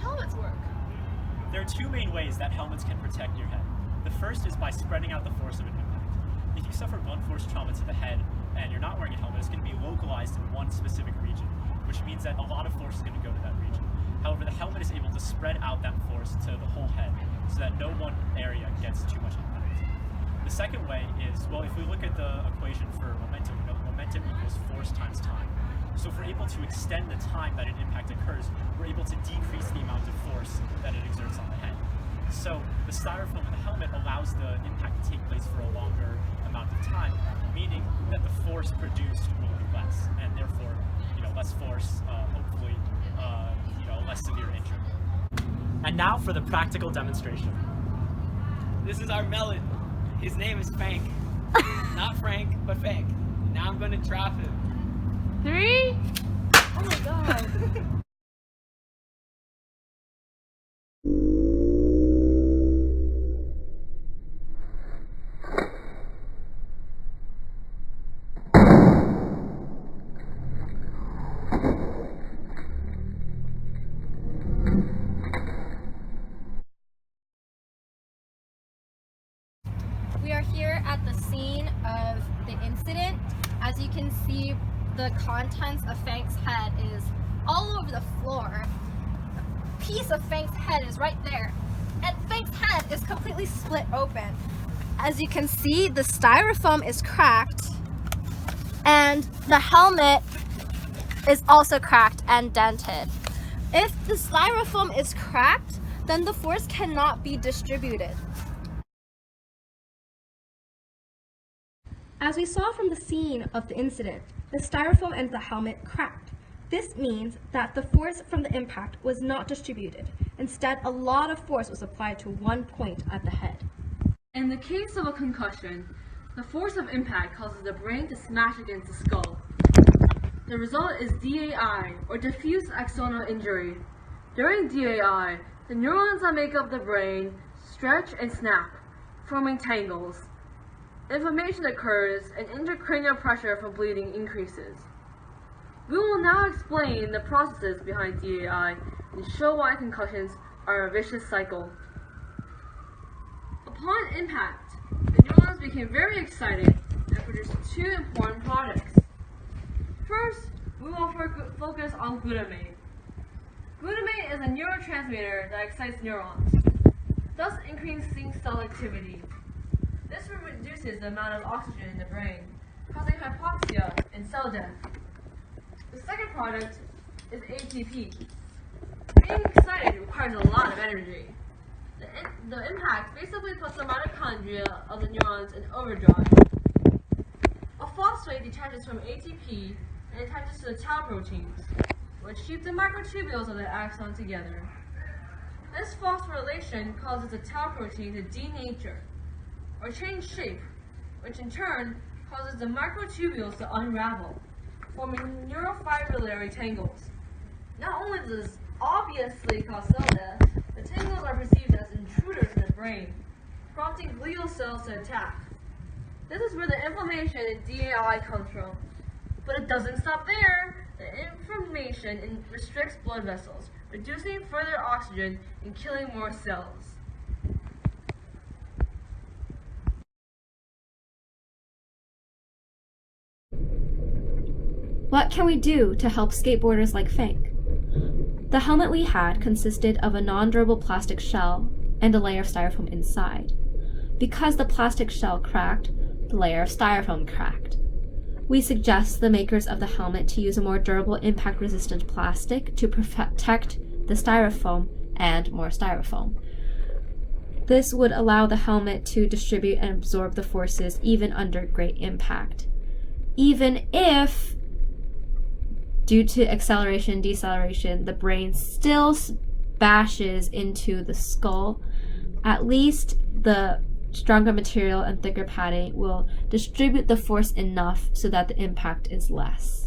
helmets work? There are two main ways that helmets can protect your head. The first is by spreading out the force of an impact. If you suffer blunt force trauma to the head and you're not wearing a helmet, it's going to be localized in one specific region, which means that a lot of force is going to go to that region. However, the helmet is able to spread out that force to the whole head so that no one area gets too much impact. The second way is, well, if we look at the equation for momentum, we know momentum equals force times time. So if we're able to extend the time that an impact occurs, we're able to decrease the amount of force that it exerts on the head. So the styrofoam in the helmet allows the impact to take place for a longer amount of time, meaning that the force produced will be less, and therefore, less force, hopefully, less severe injury. And now for the practical demonstration. This is our melon. His name is Fank. Not Frank, but Fank. Now I'm going to drop him. 3. Oh my god. We are here at the scene of the incident. As you can see, the contents of Fank's head is all over the floor. A piece of Fank's head is right there. And Fank's head is completely split open. As you can see, the styrofoam is cracked and the helmet is also cracked and dented. If the styrofoam is cracked, then the force cannot be distributed. As we saw from the scene of the incident, the styrofoam and the helmet cracked. This means that the force from the impact was not distributed. Instead, a lot of force was applied to one point at the head. In the case of a concussion, the force of impact causes the brain to smash against the skull. The result is DAI, or diffuse axonal injury. During DAI, the neurons that make up the brain stretch and snap, forming tangles. Inflammation occurs and intracranial pressure from bleeding increases. We will now explain the processes behind DAI and show why concussions are a vicious cycle. Upon impact, the neurons became very excited and produced two important products. First, we will focus on glutamate. Glutamate is a neurotransmitter that excites neurons, thus increasing cell activity. This reduces the amount of oxygen in the brain, causing hypoxia and cell death. The second product is ATP. Being excited requires a lot of energy. The impact basically puts the mitochondria of the neurons in overdrive. A phosphate detaches from ATP and attaches to the tau proteins, which keep the microtubules of the axon together. This phosphorylation causes the tau protein to denature, or change shape, which in turn causes the microtubules to unravel, forming neurofibrillary tangles. Not only does this obviously cause cell death, the tangles are perceived as intruders in the brain, prompting glial cells to attack. This is where the inflammation in DAI comes from. But it doesn't stop there. The inflammation restricts blood vessels, reducing further oxygen and killing more cells. What can we do to help skateboarders like Fank? The helmet we had consisted of a non-durable plastic shell and a layer of styrofoam inside. Because the plastic shell cracked, the layer of styrofoam cracked. We suggest the makers of the helmet to use a more durable impact-resistant plastic to protect the styrofoam and more styrofoam. This would allow the helmet to distribute and absorb the forces even under great impact. Even if, due to acceleration and deceleration, the brain still bashes into the skull, at least the stronger material and thicker padding will distribute the force enough so that the impact is less.